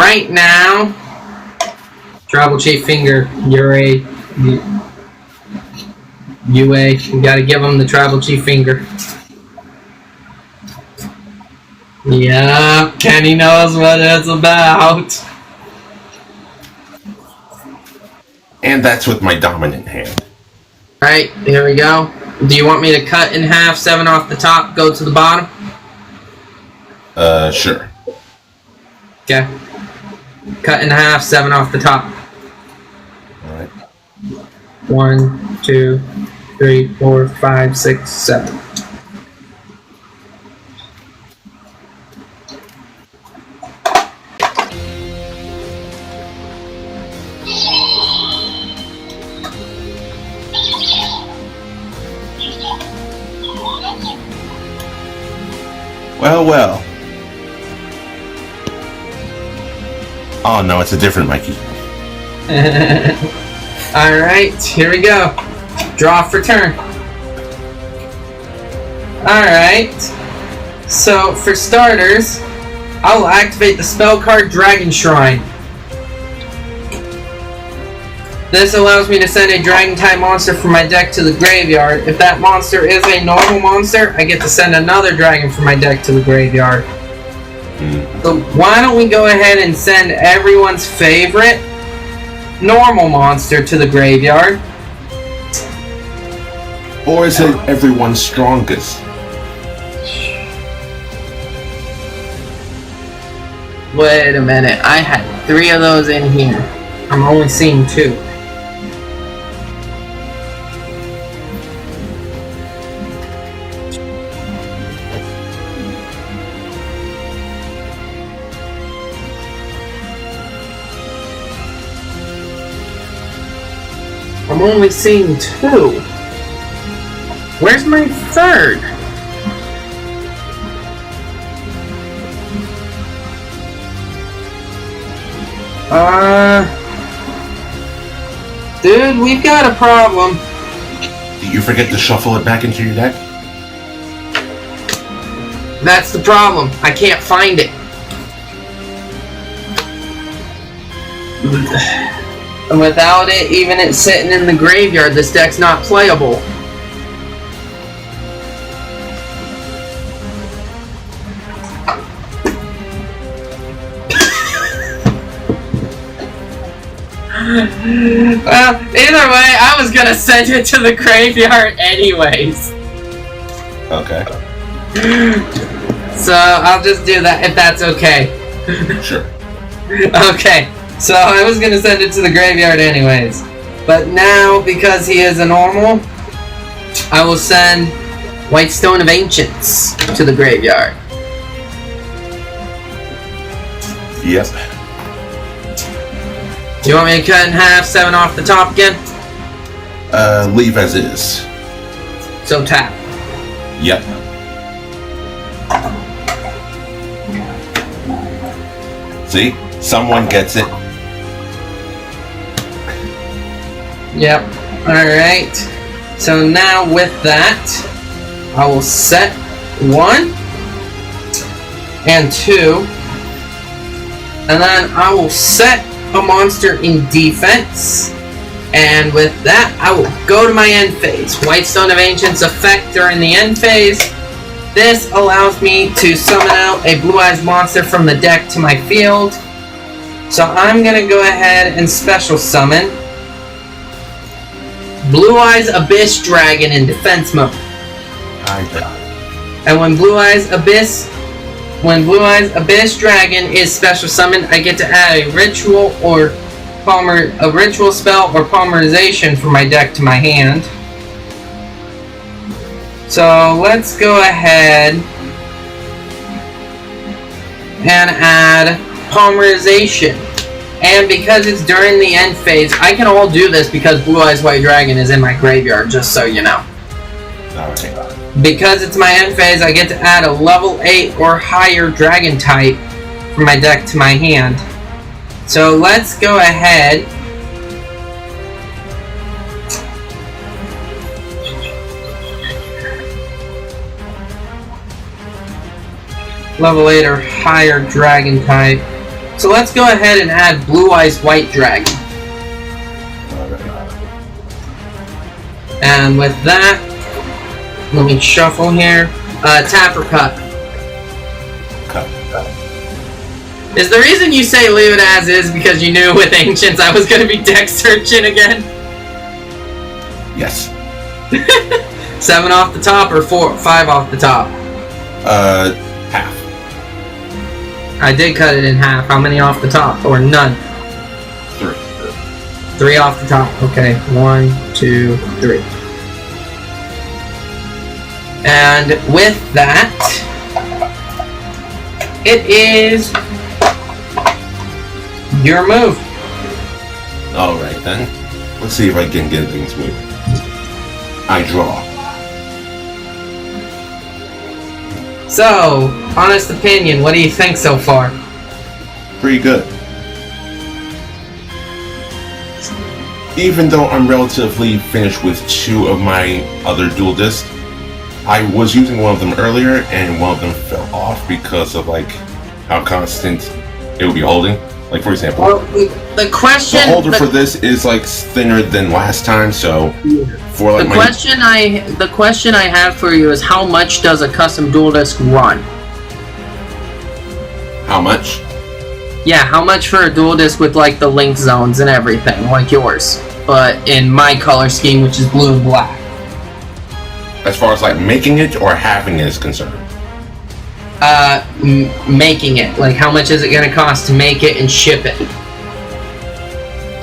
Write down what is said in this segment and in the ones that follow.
right now, Tribal Chief Finger, UA. You gotta give him the Tribal Chief Finger. Yeah, Kenny knows what it's about. And that's with my dominant hand. Alright, here we go. Do you want me to cut in half, 7 off the top, go to the bottom? Sure. Okay. Cut in half, 7 off the top. Alright. 1, 2, 3, 4, 5, 6, 7. Well. Oh no, it's a different Mikey. Alright, here we go. Draw for turn. Alright. So, for starters, I'll activate the spell card Dragon Shrine. This allows me to send a Dragon-type monster from my deck to the graveyard. If that monster is a normal monster, I get to send another dragon from my deck to the graveyard. So why don't we go ahead and send everyone's favorite normal monster to the graveyard? Or is it everyone's strongest? Wait a minute, I had 3 of those in here. I'm only seeing 2. I'm only seeing 2. Where's my 3rd? Dude, we've got a problem. Did you forget to shuffle it back into your deck? That's the problem. I can't find it. And without it, even it sitting in the graveyard, this deck's not playable. Well, either way, I was gonna send it to the graveyard anyways. Okay. So, I'll just do that if that's okay. Sure. Okay. So I was going to send it to the graveyard anyways. But now, because he is a normal, I will send Whitestone of Ancients to the graveyard. Yep. You want me to cut in half, 7 off the top again? Leave as is. So tap. Yep. See? Someone gets it. Yep. Alright. So now with that, I will set 1 and 2. And then I will set a monster in defense. And with that, I will go to my end phase. Whitestone of Ancients effect during the end phase. This allows me to summon out a Blue Eyes monster from the deck to my field. So I'm going to go ahead and special summon Blue Eyes Abyss Dragon in defense mode. And when Blue Eyes Abyss Dragon is special summoned, I get to add a ritual spell or polymerization from my deck to my hand. So let's go ahead and add polymerization. And because it's during the end phase, I can all do this because Blue Eyes White Dragon is in my graveyard, just so you know. Alright. Because it's my end phase, I get to add a level 8 or higher dragon type from my deck to my hand. So let's go ahead level 8 or higher dragon type. So let's go ahead and add Blue Eyes White Dragon. Alright. And with that, let me shuffle here. Tap or cut? Cut. Is the reason you say leave it as is because you knew with Ancients I was going to be deck searching again? Yes. 7 off the top or 5 off the top? Half. I did cut it in half. How many off the top? Or none? 3. 3 off the top. Okay. 1, 2, 3. And with that, it is your move. Alright then. Let's see if I can get things moving. I draw. So, honest opinion, what do you think so far? Pretty good. Even though I'm relatively finished with 2 of my other dual discs, I was using one of them earlier and one of them fell off because of like how constant it would be holding. Like for example, well, the holder for this is like thinner than last time, so for like the question I have for you is how much does a custom dual disc run? How much? Yeah, how much for a dual disc with like the link zones and everything, like yours, but in my color scheme, which is blue and black. As far as like making it or having it is concerned. Making it. Like, how much is it going to cost to make it and ship it?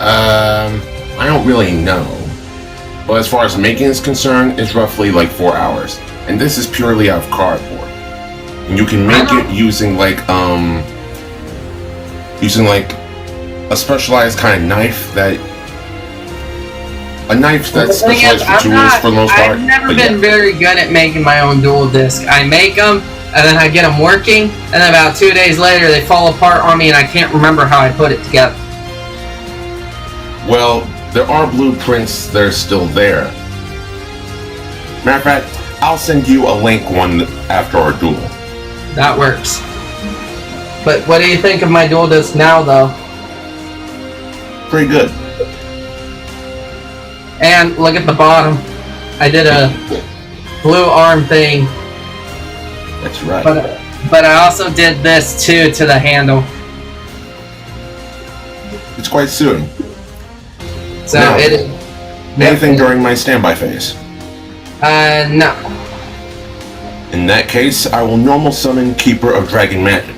I don't really know. But as far as making is concerned, it's roughly like 4 hours. And this is purely out of cardboard. And you can make it using like a specialized kind of knife that's specialized for tools for the most part. I've never been very good at making my own dual disc. I make them, and then I get them working, and then about 2 days later they fall apart on me and I can't remember how I put it together. Well, there are blueprints that are still there. Matter of fact, I'll send you a link one after our duel. That works. But what do you think of my dual disc now, though? Pretty good. And look at the bottom. I did a blue arm thing. That's right. But I also did this too to the handle. It's quite suiting. So now, it is. Anything during my standby phase? No. In that case, I will normal summon Keeper of Dragon Magic.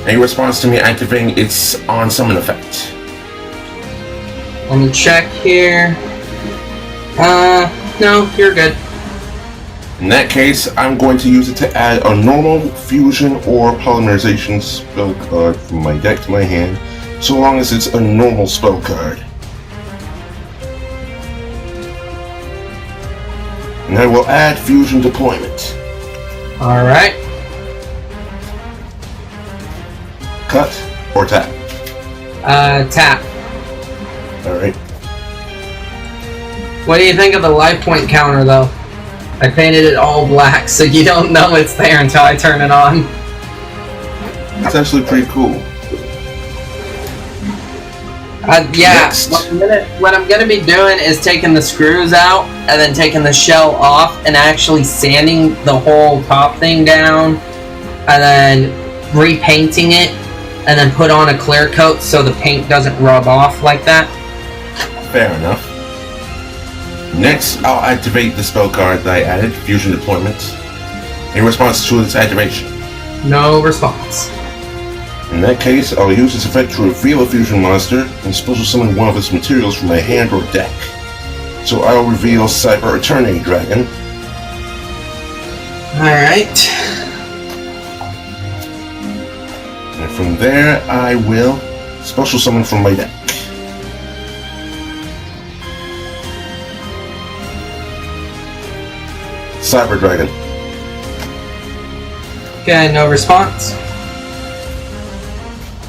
Any response to me activating its on summon effect? Let me check here. No, you're good. In that case, I'm going to use it to add a normal fusion or polymerization spell card from my deck to my hand, so long as it's a normal spell card. And I will add fusion deployment. Alright. Cut or tap? Tap. Alright. What do you think of the life point counter, though? I painted it all black, so you don't know it's there until I turn it on. It's actually pretty cool. Yeah, Next. what I'm gonna be doing is taking the screws out, and then taking the shell off, and actually sanding the whole top thing down, and then repainting it, and then put on a clear coat so the paint doesn't rub off like that. Fair enough. Next, I'll activate the spell card that I added, Fusion Deployment, in response to its activation. No response. In that case, I'll use this effect to reveal a fusion monster and special summon one of its materials from my hand or deck. So I'll reveal Cyber Eternity Dragon. Alright. And from there, I will special summon from my deck. Cyber Dragon. Okay, no response.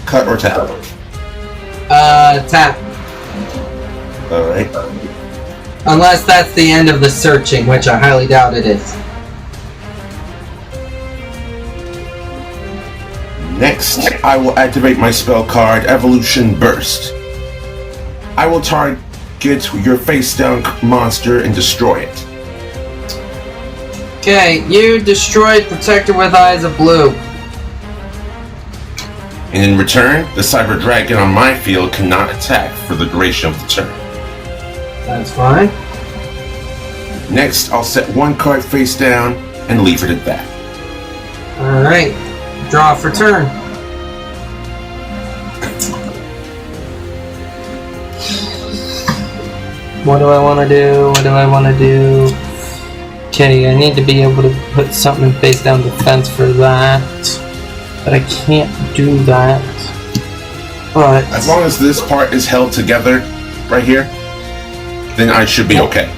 Cut or tap? Tap. Alright. Unless that's the end of the searching, which I highly doubt it is. Next, I will activate my spell card, Evolution Burst. I will target your face-down monster and destroy it. Okay, you destroyed Protector with Eyes of Blue. And in return, the Cyber Dragon on my field cannot attack for the duration of the turn. That's fine. Next, I'll set one card face down and leave it at that. Alright, draw for turn. What do I want to do? Okay, I need to be able to put something in face down defense for that. But I can't do that. But as long as this part is held together right here, then I should be okay.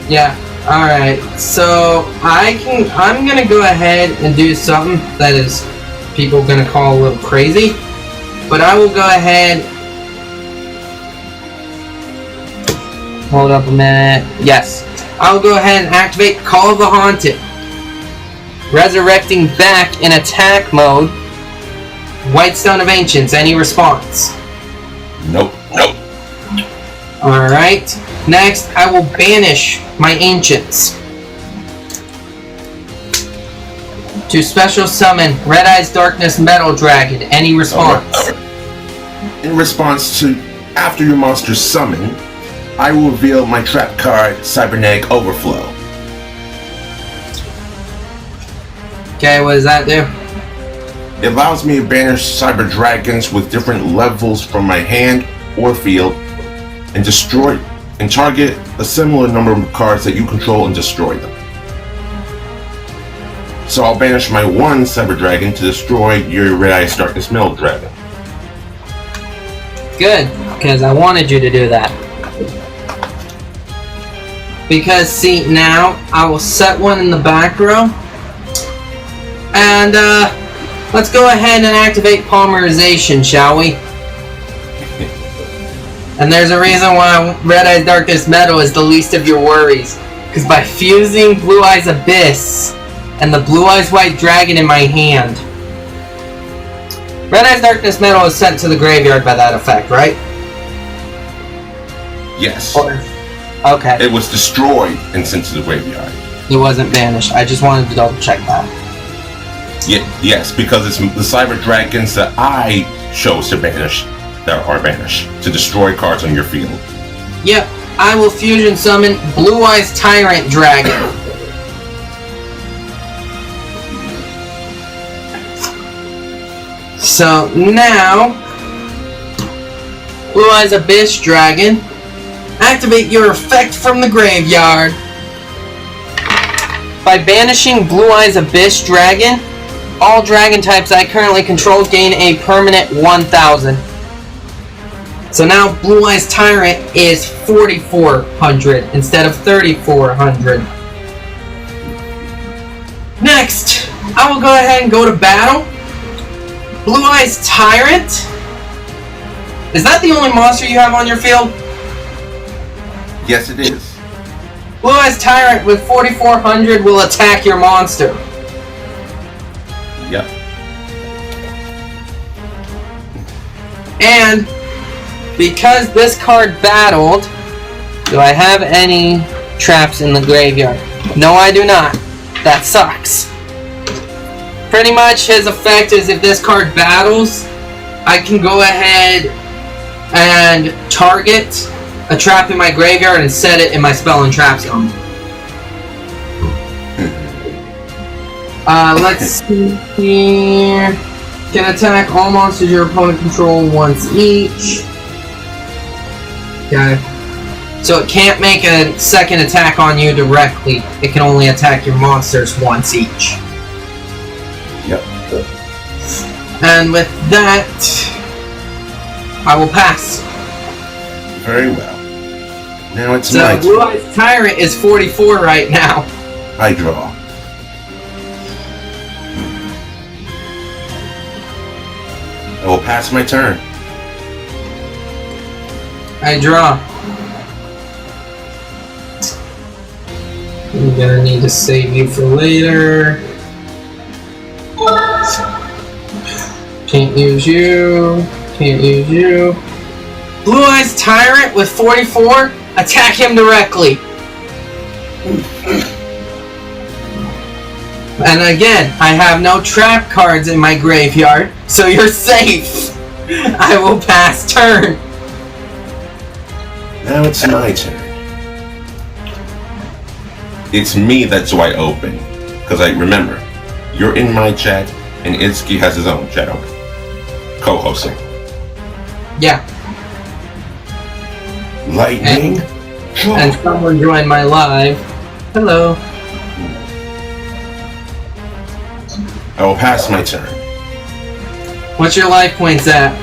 Yeah, alright. So I'm gonna go ahead and do something that is people gonna call a little crazy. But I will go ahead. Hold up a minute. Yes. I'll go ahead and activate Call of the Haunted. Resurrecting back in attack mode. Whitestone of Ancients. Any response? Nope. Alright. Next, I will banish my Ancients. To special summon Red Eyes Darkness Metal Dragon. Any response? In response to, after your monster's summon, I will reveal my trap card, Cybernetic Overflow. Okay, what does that do? It allows me to banish cyber dragons with different levels from my hand or field and destroy and target a similar number of cards that you control and destroy them. So I'll banish my one cyber dragon to destroy your Red Eyes Darkness Metal Dragon. Good, because I wanted you to do that. Because, see, now I will set one in the back row. And, let's go ahead and activate Polymerization, shall we? And there's a reason why Red Eyes Darkness Metal is the least of your worries. Because by fusing Blue Eyes Abyss and the Blue Eyes White Dragon in my hand, Red Eyes Darkness Metal is sent to the graveyard by that effect, right? Yes. Okay. It was destroyed and sent to the graveyard. It wasn't banished. I just wanted to double check that. Yes, because it's the cyber dragons that I chose to banish that are banished to destroy cards on your field. Yep. I will fusion summon Blue Eyes Tyrant Dragon. So now, Blue Eyes Abyss Dragon, activate your effect from the graveyard. By banishing Blue Eyes Abyss Dragon, all dragon types I currently control gain a permanent 1,000. So now Blue Eyes Tyrant is 4,400 instead of 3,400. Next, I will go ahead and go to battle. Blue Eyes Tyrant? Is that the only monster you have on your field? Yes, it is. Blue Eyes Tyrant with 4,400 will attack your monster. Yep. And because this card battled, do I have any traps in the graveyard? No, I do not. That sucks. Pretty much his effect is if this card battles, I can go ahead and target a trap in my graveyard and set it in my spell and trap zone. Let's see here. Can attack all monsters your opponent controls once each. Okay. So it can't make a second attack on you directly. It can only attack your monsters once each. Yep. And with that, I will pass. Very well. Now it's so my Blue Eyes Tyrant is 44 right now. I draw. I will pass my turn. I draw. I'm gonna need to save you for later. Can't use you. Can't use you. Blue Eyes Tyrant with 44. Attack him directly. And again, I have no trap cards in my graveyard, so you're safe. I will pass turn. Now it's my turn. It's me that's wide open. Because I remember, you're in my chat, and Itsuki has his own chat open. Co-hosting. Yeah. Lightning. And someone joined my live. Hello. I will pass my turn. What's your life points at?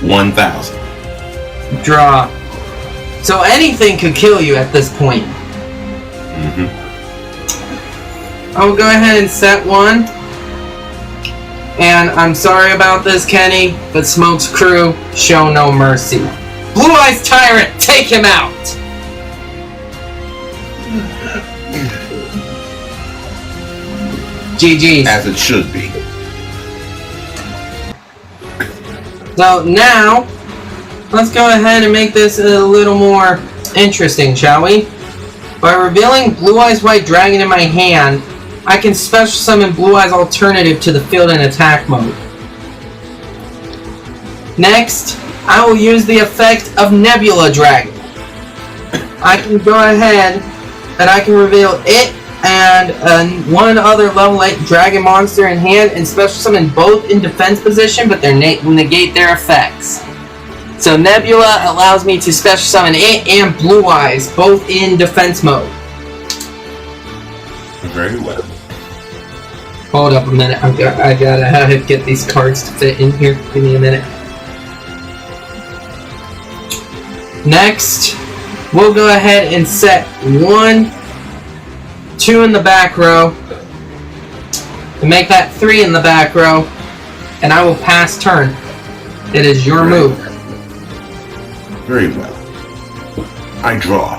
1,000. Draw. So anything could kill you at this point. I will go ahead and set one. And I'm sorry about this, Kenny, but Smoke's crew show no mercy. Blue Eyes Tyrant, take him out! GG's. As it should be. So now, let's go ahead and make this a little more interesting, shall we? By revealing Blue Eyes White Dragon in my hand, I can special summon Blue Eyes Alternative to the field in attack mode. Next, I will use the effect of Nebula Dragon. I can go ahead and I can reveal it and one other level 8 dragon monster in hand and special summon both in defense position, but they negate their effects. So Nebula allows me to special summon it and Blue Eyes, both in defense mode. Very well. Hold up a minute, I gotta get these cards to fit in here. Give me a minute. Next, we'll go ahead and set 1, 2 in the back row, and make that 3 in the back row, and I will pass turn. It is your move. Very well. I draw.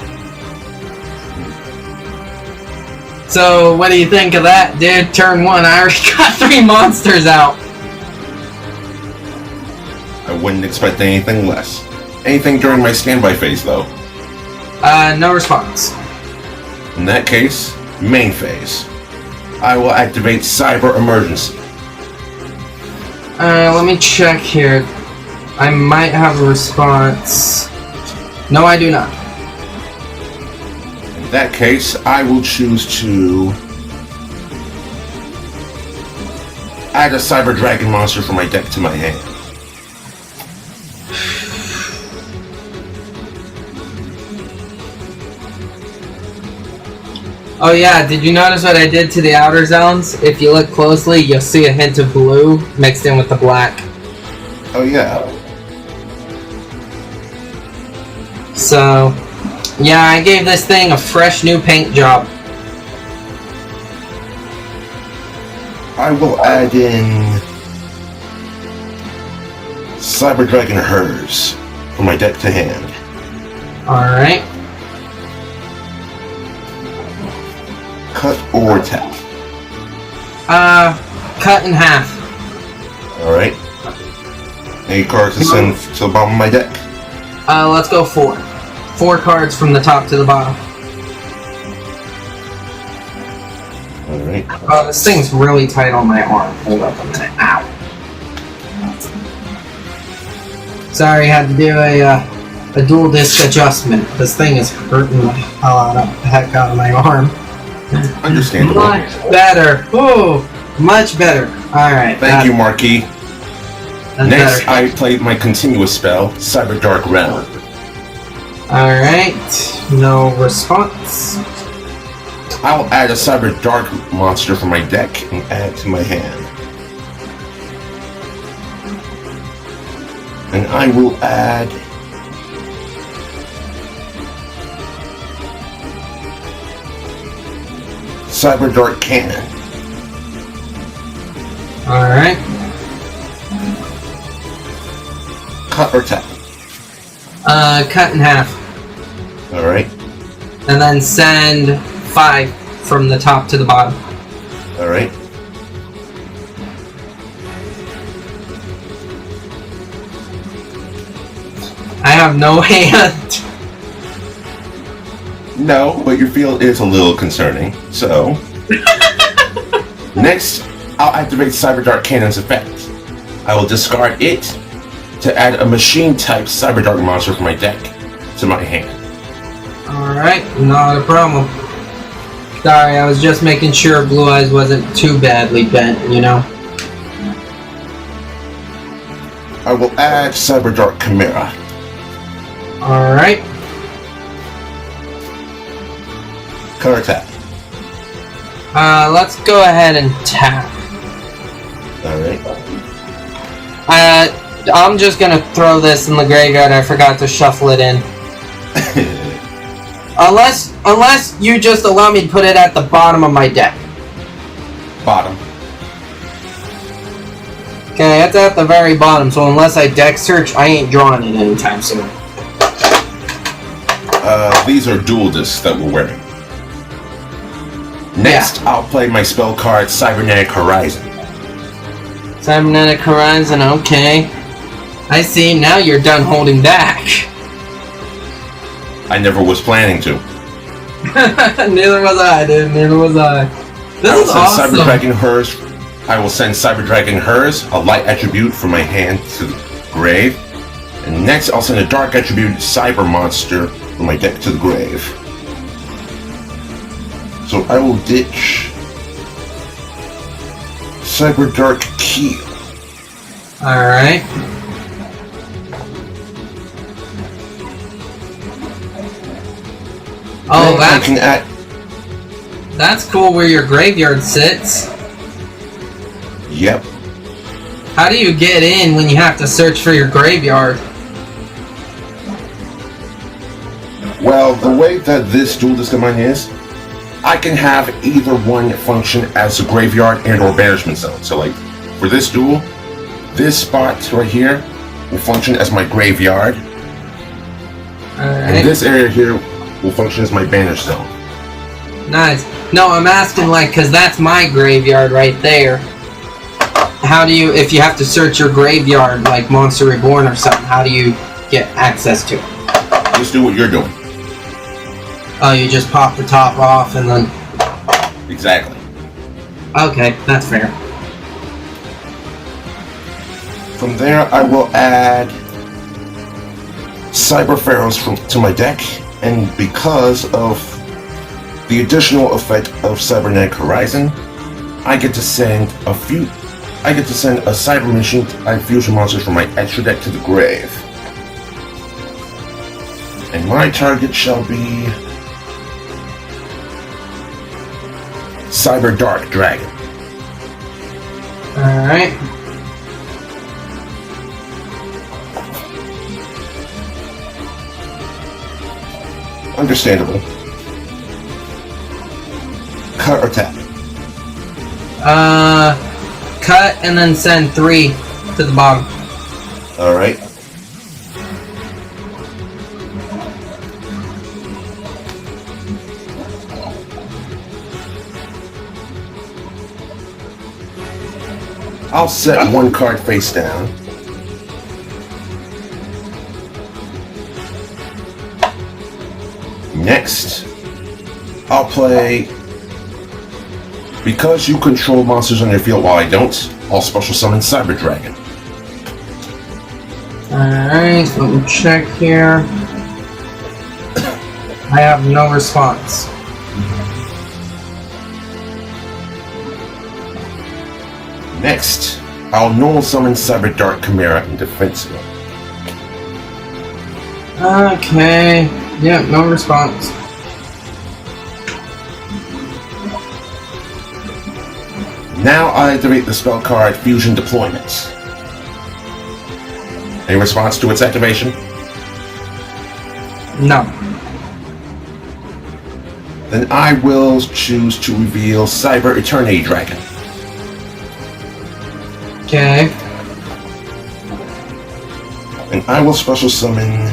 So, what do you think of that, dude? Turn 1, I already got 3 monsters out. I wouldn't expect anything less. Anything during my standby phase, though? No response. In that case, main phase. I will activate Cyber Emergency. Let me check here. I might have a response. No, I do not. In that case, I will choose to add a Cyber Dragon monster from my deck to my hand. Oh yeah, did you notice what I did to the outer zones? If you look closely, you'll see a hint of blue mixed in with the black. Oh yeah. So, yeah, I gave this thing a fresh new paint job. I will add in Cyber Dragon Hers from my deck to hand. Alright. Cut or tap. Cut in half. Alright. Any cards to send to the bottom of my deck? Let's go 4. 4 cards from the top to the bottom. Alright. Oh, this thing's really tight on my arm. Hold up a minute. Ow. Sorry, I had to do a dual disc adjustment. This thing is hurting the heck out of my arm. Understandable. Much better. Ooh, much better. Alright. Thank you, Marquis. That's Next, better. I played my continuous spell, Cyber Dark Realm. Alright. No response. I'll add a Cyber Dark monster from my deck and add it to my hand. And I will add Cyber Dark Cannon. Alright. Cut or tap. Cut in half. Alright. And then send 5 from the top to the bottom. Alright. have no hand. No, but your field is a little concerning. So, next, I'll activate Cyber Dark Cannon's effect. I will discard it to add a machine-type Cyber Dark monster from my deck to my hand. Alright, not a problem. Sorry, I was just making sure Blue Eyes wasn't too badly bent, you know? I will add Cyber Dark Chimera. Alright. Color tap. Let's go ahead and tap. Alright. I'm just gonna throw this in the graveyard. I forgot to shuffle it in. Unless you just allow me to put it at the bottom of my deck. Bottom. Okay, it's at the very bottom, so unless I deck search, I ain't drawing it anytime soon. These are dual discs that we're wearing. Next, yeah. I'll play my spell card, Cybernetic Horizon. Cybernetic Horizon, okay. I see, now you're done holding back. I never was planning to. Neither was I, dude. Neither was I. This is awesome. I will send Cyber Dragon Hers, a light attribute from my hand to the grave. And next, I'll send a dark attribute, Cyber Monster, from my deck to the grave. So I will ditch Cyber Dark Keel. Alright. Oh, that's cool where your graveyard sits. Yep. How do you get in when you have to search for your graveyard? Well, the way that this dual disc of mine is, I can have either one function as a graveyard and or banishment zone. So like, for this duel, this spot right here will function as my graveyard. Alright. And this area here will function as my banish zone. Nice. No, I'm asking like, cause that's my graveyard right there. How do you, if you have to search your graveyard like Monster Reborn or something, how do you get access to it? Just do what you're doing. Oh, you just pop the top off and then... Exactly. Okay, that's fair. From there, I will add Cyber Pharaohs to my deck, and because of the additional effect of Cybernetic Horizon, I get to send a Cyber Machine fusion monster from my extra deck to the grave. And my target shall be Cyber Dark Dragon. Alright. Understandable. Cut or tap? Cut and then send 3 to the bottom. Alright. I'll set one card face down. Next, I'll play... Because you control monsters on your field while I don't, I'll special summon Cyber Dragon. Alright, let me check here. I have no response. Next, I'll normal summon Cyber Dark Chimera in defense mode. Okay, yeah, no response. Now I activate the spell card Fusion Deployment. Any response to its activation? No. Then I will choose to reveal Cyber Eternity Dragon. Okay. And I will special summon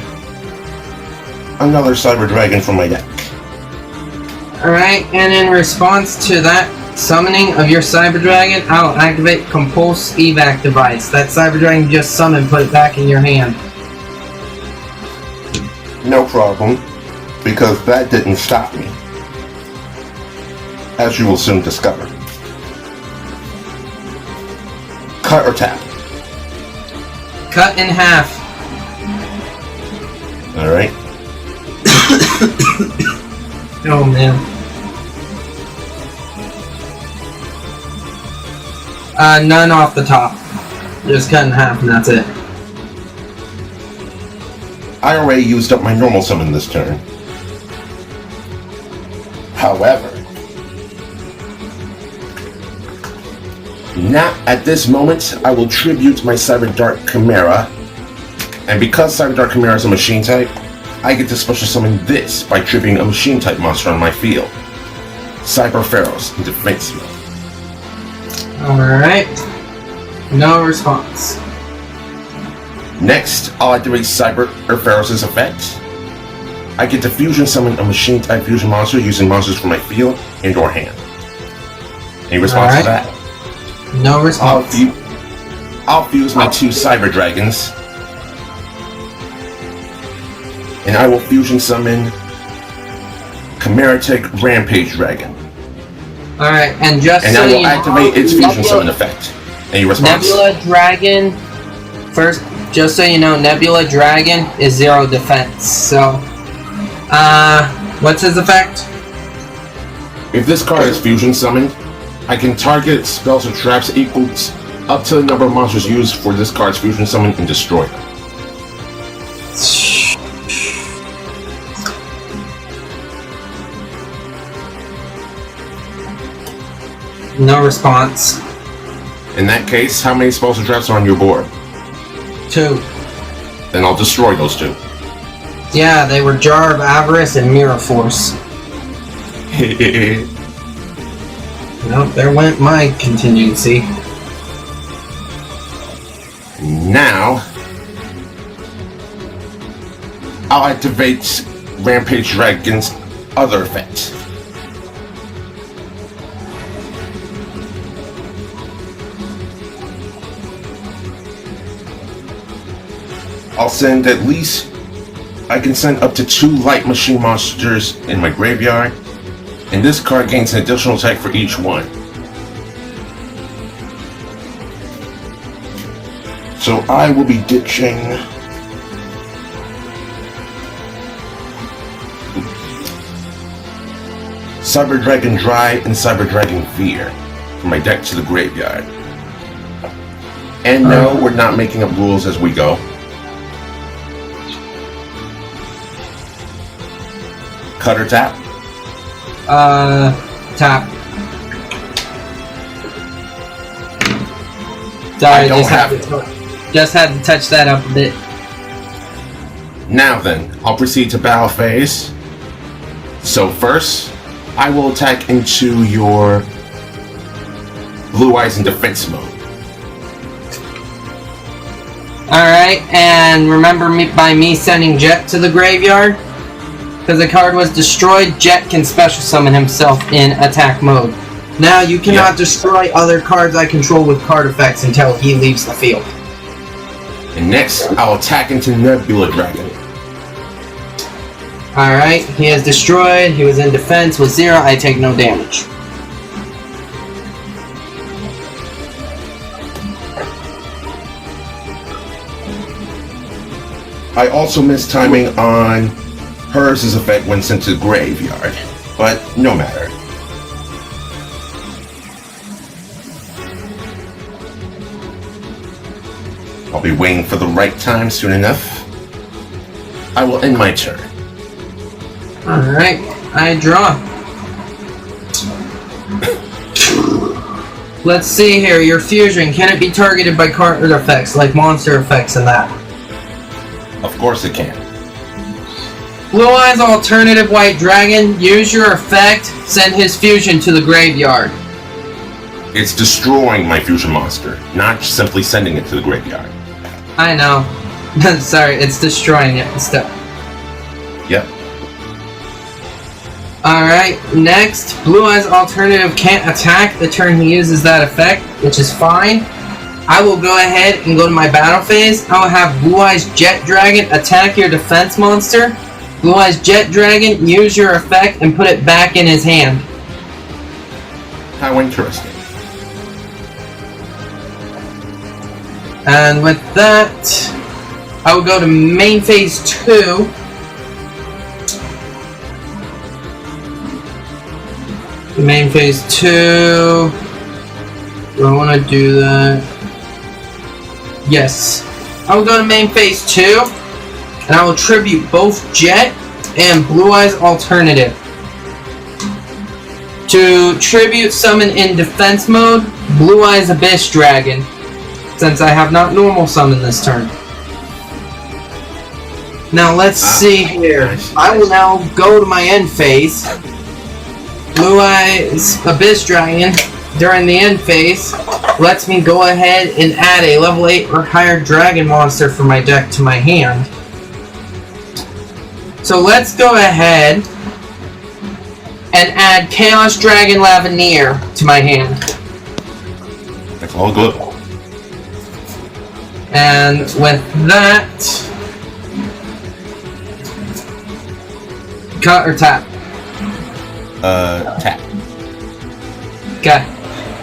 another Cyber Dragon from my deck. Alright, and in response to that summoning of your Cyber Dragon, I'll activate Compulse Evac device. That Cyber Dragon you just summoned, put it back in your hand. No problem, because that didn't stop me, as you will soon discover. Cut or tap? Cut in half. Alright. Oh man. None off the top. Just cut in half and that's it. I already used up my normal summon this turn. However, now at this moment, I will tribute my Cyber Dark Chimera. And because Cyber Dark Chimera is a machine type, I get to special summon this by tributing a machine type monster on my field. Cyber Pharaohs in defense mode. Alright. No response. Next, I'll activate Cyber Pharaohs' effect. I get to fusion summon a machine type fusion monster using monsters from my field and or hand. Any response to that? No response. I'll fuse my 2 Cyber Dragons. And I will fusion summon Chimeritic Rampage Dragon. Alright, and just and so I will you activate know, its fusion summon effect. Any response? Nebula Dragon, first, just so you know, Nebula Dragon is 0 defense, so... what's his effect? If this card is fusion summoned, I can target spells or traps equals up to the number of monsters used for this card's fusion summon and destroy them. No response. In that case, how many spells and traps are on your board? 2. Then I'll destroy those 2. Yeah, they were Jar of Avarice and Mirror Force. Nope, there went my contingency. Now, I'll activate Rampage Dragon's other effect. I'll send at least... I can send up to 2 light machine monsters in my graveyard, and this card gains an additional attack for each one. So I will be ditching... Cyber Dragon Dry and Cyber Dragon Veer from my deck to the graveyard. And no, we're not making up rules as we go. Cut or tap? Tap. Sorry, just had to touch that up a bit. Now then, I'll proceed to battle phase. So first, I will attack into your Blue Eyes in defense mode. Alright, and remember by me sending Jet to the graveyard? Because the card was destroyed, Jet can special summon himself in attack mode. Now you cannot destroy other cards I control with card effects until he leaves the field. And next, I'll attack into Nebula Dragon. Alright, he is destroyed, he was in defense with 0, I take no damage. I also missed timing on hers' effect when sent to the graveyard, but no matter. I'll be waiting for the right time soon enough. I will end my turn. Alright, I draw. Let's see here, your fusion, can it be targeted by card effects, like monster effects and that? Of course it can. Blue Eyes Alternative White Dragon, use your effect, send his fusion to the graveyard. It's destroying my fusion monster, not simply sending it to the graveyard. I know. Sorry, it's destroying it instead. Yep. Alright, next, Blue Eyes Alternative can't attack the turn he uses that effect, which is fine. I will go ahead and go to my battle phase. I will have Blue Eyes Jet Dragon attack your defense monster. Blue Eyes Jet Dragon, use your effect and put it back in his hand. How interesting. And with that, I will go to main phase 2. Main phase 2. Do I want to do that? Yes. I will go to main phase 2, and I will tribute both Jet and Blue Eyes Alternative. To tribute summon in defense mode, Blue Eyes Abyss Dragon, since I have not normal summon this turn. Now let's see here. I will now go to my end phase. Blue Eyes Abyss Dragon, during the end phase, lets me go ahead and add a level 8 or higher dragon monster from my deck to my hand. So let's go ahead and add Chaos Dragon Lavineer to my hand. That's all good. And with that, cut or tap? Tap. Okay.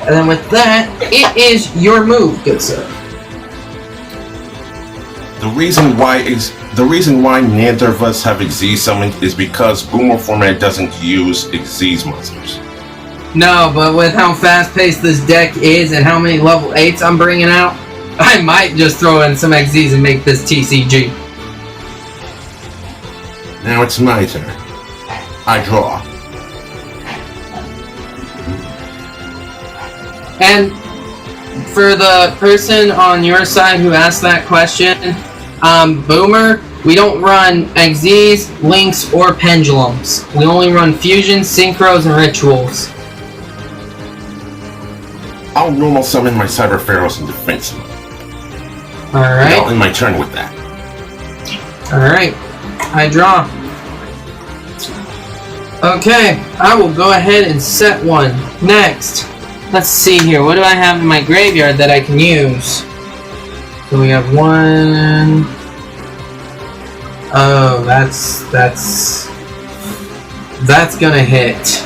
And then with that, it is your move, good sir. The reason why neither of us have Xyz summoned is because Boomer format doesn't use Xyz monsters. No, but with how fast-paced this deck is and how many level 8s I'm bringing out, I might just throw in some XZs and make this TCG. Now it's my turn. I draw. And for the person on your side who asked that question, Boomer, we don't run XZs, Links, or Pendulums. We only run Fusions, Synchros, and Rituals. I'll normal summon my Cyber Pharaohs in defense mode. Alright. I'll end my turn with that. Alright. I draw. Okay, I will go ahead and set one. Next. Let's see here. What do I have in my graveyard that I can use? So we have one. Oh, that's gonna hit.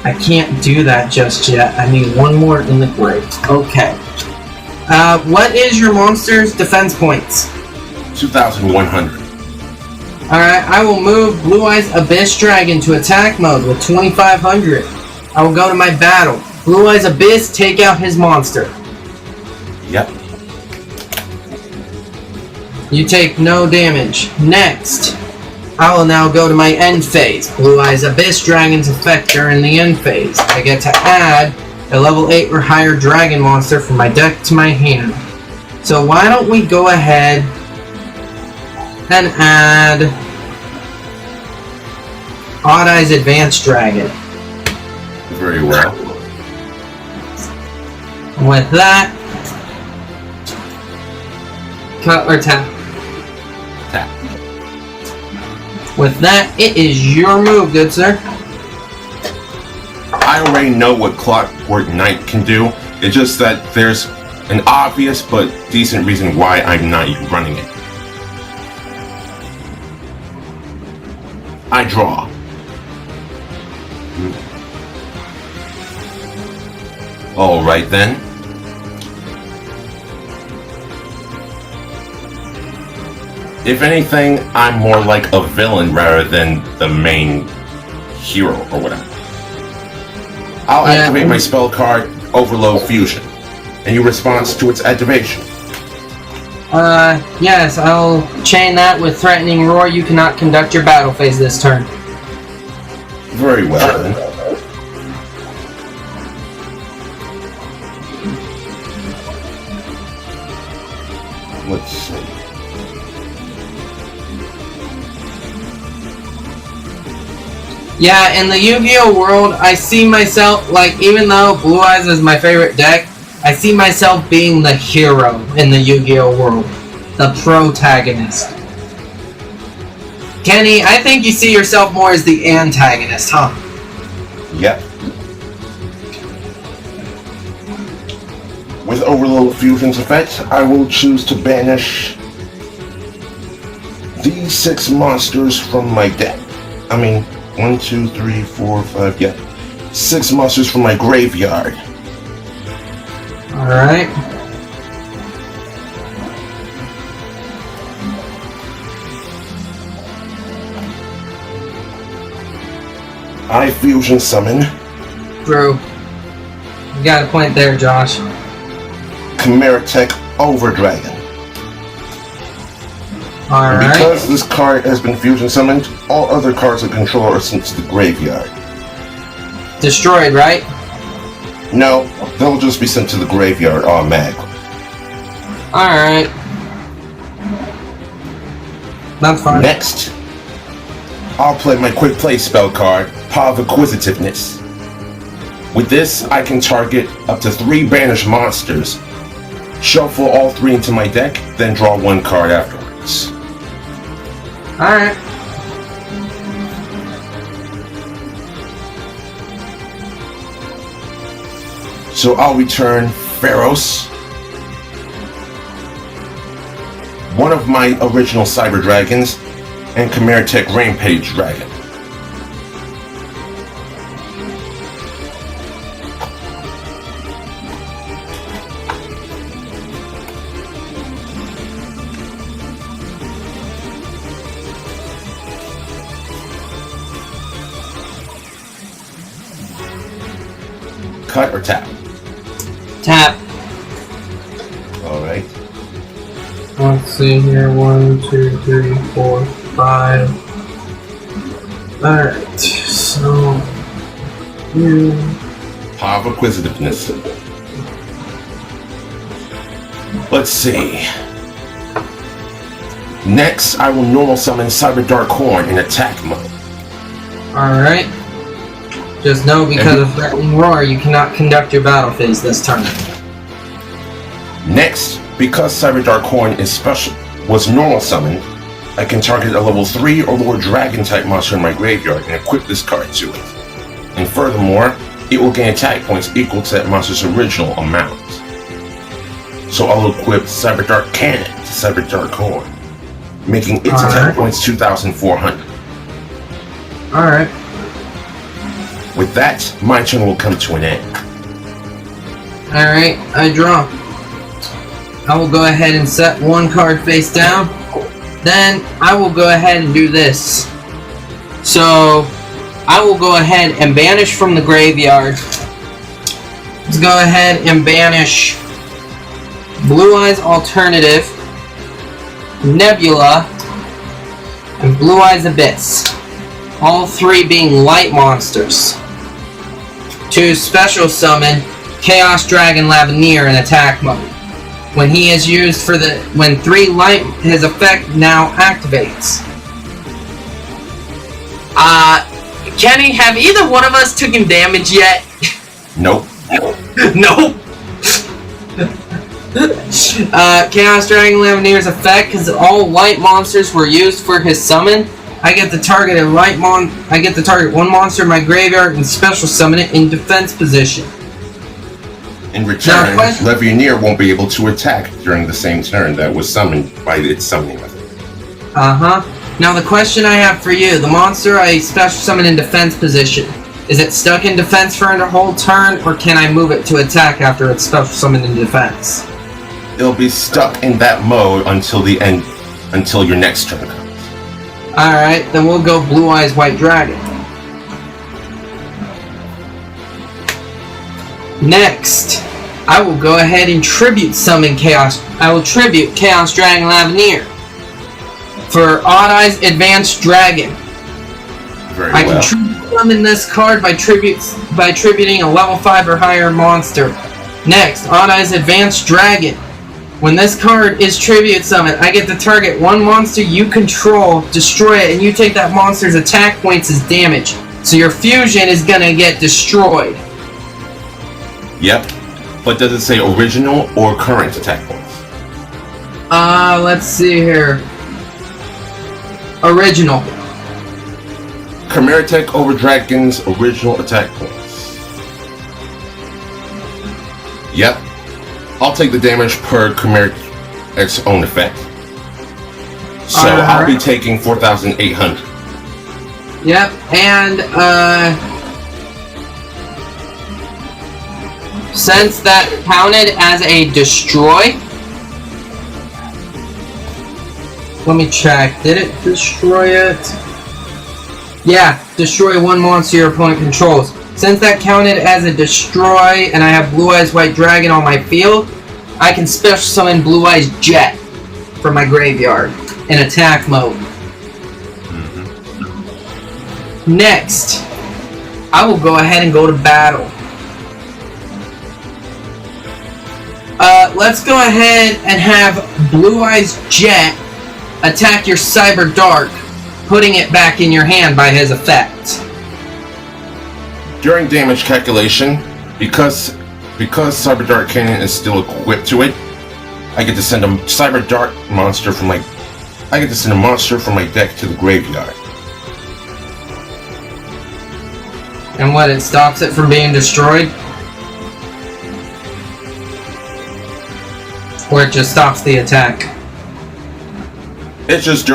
I can't do that just yet. I need one more in the grave. Okay. What is your monster's defense points? 2,100. Alright, I will move Blue Eyes Abyss Dragon to attack mode with 2,500. I will go to my battle. Blue Eyes Abyss, take out his monster. Yep. You take no damage. Next, I will now go to my end phase. Blue Eyes Abyss Dragon's effect during the end phase. I get to add a level 8 or higher dragon monster from my deck to my hand. So why don't we go ahead and add Odd Eyes Advanced Dragon. Very well. With that, cut or tap? Tap. With that, it is your move, good sir. I already know what Clockwork Knight can do. It's just that there's an obvious but decent reason why I'm not running it. I draw. Alright then. If anything, I'm more like a villain rather than the main hero or whatever. I'll activate my spell card, Overload Fusion, and you respond to its activation. Yes, I'll chain that with Threatening Roar. You cannot conduct your battle phase this turn. Very well then. Let's see. Yeah, in the Yu-Gi-Oh world, I see myself, like, even though Blue Eyes is my favorite deck, I see myself being the hero in the Yu-Gi-Oh world. The protagonist. Kenny, I think you see yourself more as the antagonist, huh? Yep. With Overload Fusion's effect, I will choose to banish these 6 monsters from my deck. I mean, 1, 2, 3, 4, 5, yeah. 6 monsters from my graveyard. Alright. I fusion summon True. You got a point there, Josh. Chimera-Tech BlazerDragon. Alright. Because this card has been fusion summoned, all other cards I control are sent to the graveyard. Destroyed, right? No, they'll just be sent to the graveyard automatically. Alright. That's fine. Next, I'll play my quick play spell card, Paw of Acquisitiveness. With this, I can target up to 3 banished monsters, shuffle all 3 into my deck, then draw 1 card afterwards. Alright. So I'll return Pharaohs, one of my original Cyber Dragons, and Chimera-Tech Rampage Dragon. Cut or tap? Tap. Alright. Let's see here. 1, 2, 3, 4, 5. Alright. So. Paw of Acquisitiveness. Let's see. Next, I will normal summon Cyber Dark Horn in attack mode. Alright. Just know because of Threatening Roar, you cannot conduct your battle phase this turn. Next, because Cyber Dark Horn is special, was normal summoned, I can target a level 3 or lower dragon type monster in my graveyard and equip this card to it. And furthermore, it will gain attack points equal to that monster's original amount. So I'll equip Cyber Dark Cannon to Cyber Dark Horn, making its attack points 2,400. Alright. With that, my turn will come to an end. Alright, I draw. I will go ahead and set 1 card face down. Then I will go ahead and do this. So I will go ahead and banish from the graveyard. Let's go ahead and banish Blue Eyes Alternative, Nebula, and Blue Eyes Abyss. All 3 being light monsters. To special summon Chaos Dragon Lavineer in attack mode. When he is used when 3 light, his effect now activates. Kenny, have either one of us taken damage yet? Nope. Nope. Chaos Dragon Lavineer's effect, because all light monsters were used for his summon. I get to target one monster in my graveyard and special summon it in defense position. In return, Lavineer won't be able to attack during the same turn that was summoned by its summoning method. Now the question I have for you, the monster I special summon in defense position, is it stuck in defense for a whole turn, or can I move it to attack after it's special summoned in defense? It'll be stuck in that mode until the end, until your next turn comes. Alright, then we'll go Blue Eyes White Dragon. Next, I will go ahead and tribute summon Chaos. I will tribute Chaos Dragon Lavineer for Odd Eyes Advanced Dragon. Very I well. can tribute summon this card by tributing a level 5 or higher monster. Next, Odd Eyes Advanced Dragon. When this card is tribute summoned, I get to target 1 monster you control, destroy it, and you take that monster's attack points as damage. So your fusion is gonna get destroyed. Yep. But does it say original or current attack points? Let's see here. Original. Chimera-Tech BlazerDragon's original attack points. Yep. I'll take the damage per Chimera-Tech's own effect. So I'll be taking 4,800. Yep, and since that counted as a destroy, let me check. Did it destroy it? Yeah, destroy one monster your opponent controls. Since that counted as a destroy, and I have Blue Eyes White Dragon on my field, I can special summon Blue Eyes Jet from my graveyard in attack mode. Next, I will go ahead and go to battle. Let's go ahead and have Blue Eyes Jet attack your Cyber Dark, putting it back in your hand by his effect. During damage calculation, because Cyber Dark Cannon is still equipped to it, I get to send a Cyber Dark monster from my deck to the graveyard. And what, it stops it from being destroyed? Or it just stops the attack? It just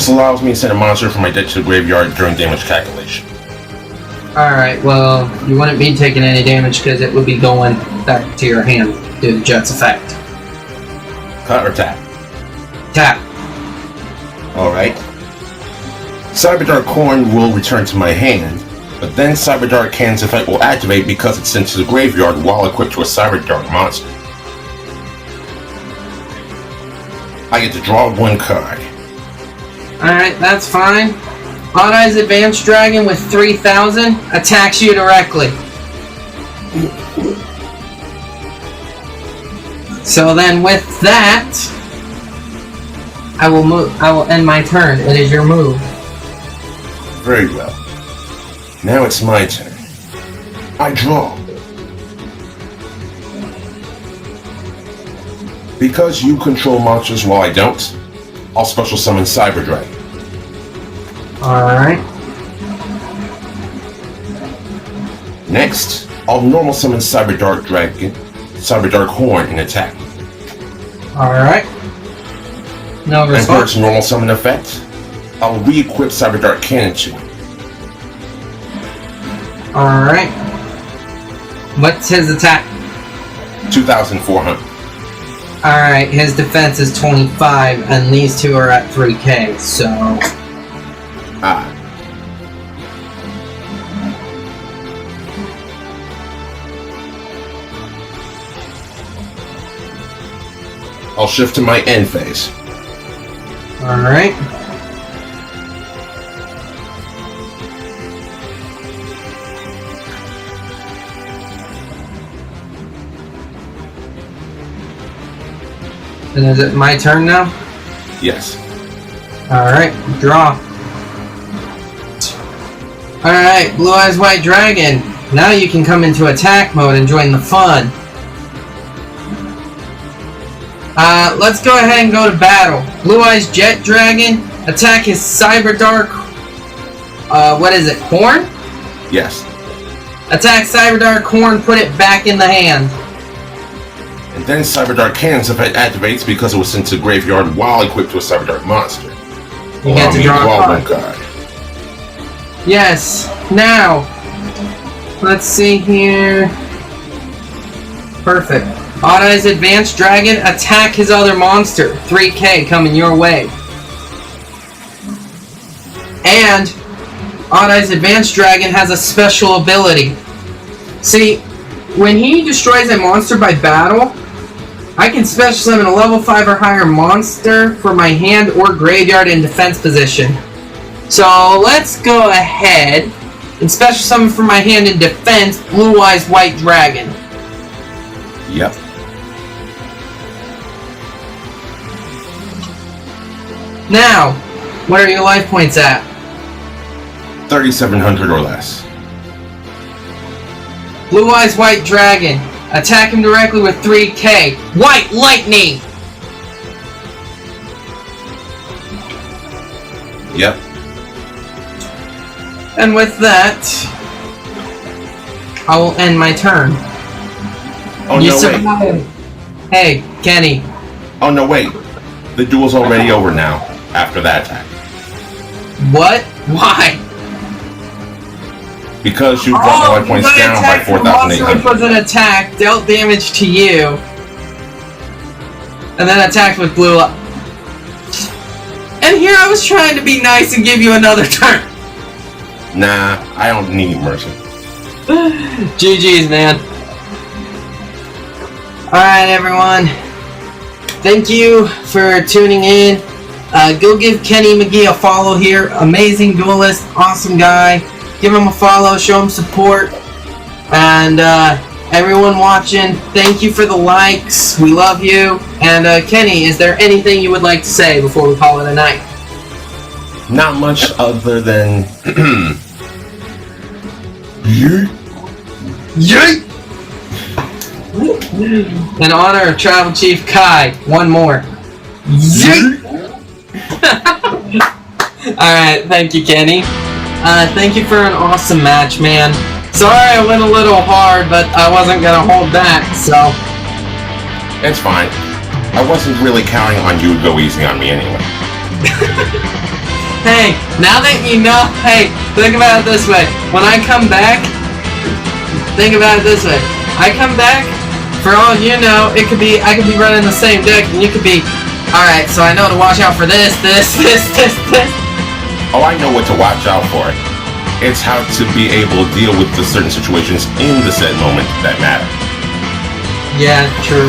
allows me to send a monster from my deck to the graveyard during damage calculation. Alright, well, you wouldn't be taking any damage because it would be going back to your hand due to Jet's effect. Cut or tap? Tap. Alright. Cyber Dark Horn will return to my hand, but then Cyber Dark Cannon's effect will activate because it's sent to the graveyard while equipped to a Cyber Dark monster. I get to draw one card. Alright, that's fine. Odd Eyes Advanced Dragon with 3,000 attacks you directly. So then with that, I will end my turn. It is your move. Very well. Now it's my turn. I draw. Because you control monsters while I don't, I'll special summon Cyber Dragon. Alright. Next, I'll normal summon Cyber Dark Horn in attack. Alright. No And for response. its normal summon effect, I'll re-equip Cyber Dark Cannon to it. Alright. What's his attack? 2,400. Alright, his defense is 25, and these two are at 3k, so... I'll shift to my end phase. Alright. And is it my turn now? Yes. Alright, draw. Alright, Blue Eyes White Dragon. Now you can come into attack mode and join the fun. Let's go ahead and go to battle. Blue Eyes Jet Dragon, attack his Cyber Dark, what is it, Horn? Yes. Attack Cyber Dark Horn, put it back in the hand. And then Cyber Dark Cannon's effect activates because it was sent to the graveyard while equipped to a Cyber Dark monster. You get to draw a one card. Yes. Now, let's see here. Perfect. Odd Eyes Advanced Dragon, attack his other monster. 3k coming your way. And Odd Eyes Advanced Dragon has a special ability. See, when he destroys a monster by battle, I can special summon a level 5 or higher monster for my hand or graveyard in defense position. So let's go ahead and special summon from my hand in defense Blue Eyes White Dragon. Yep. Now, what are your life points at? 3,700 or less. Blue Eyes White Dragon. Attack him directly with 3k. White Lightning! Yep. And with that, I will end my turn. Oh, You no, wait. survived. Hey, Kenny. Oh, no, wait. The duel's already over now, after that attack. What? Why? Because you brought my life points down by 4,800. Which was an attack, dealt damage to you, and then attacked with blue light. And here I was trying to be nice and give you another turn. Nah, I don't need mercy. GG's, man. Alright, everyone. Thank you for tuning in. Go give Kenny McGee a follow here. Amazing duelist, awesome guy. Give him a follow, show him support. And everyone watching, thank you for the likes. We love you. And Kenny, is there anything you would like to say before we call it a night? Not much other than... Yeet. Yeet! In honor of Tribal Chief Kai, one more. Yeet! Alright, thank you, Kenny. Thank you for an awesome match, man. Sorry I went a little hard, but I wasn't gonna hold back, so... It's fine. I wasn't really counting on you to go easy on me anyway. Hey, now that you know... Hey, think about it this way. When I come back... Think about it this way. I come back, for all you know, I could be running the same deck, and you could be... Alright, so I know to watch out for this. Oh, I know what to watch out for. It's how to be able to deal with the certain situations in the said moment that matter. Yeah, true.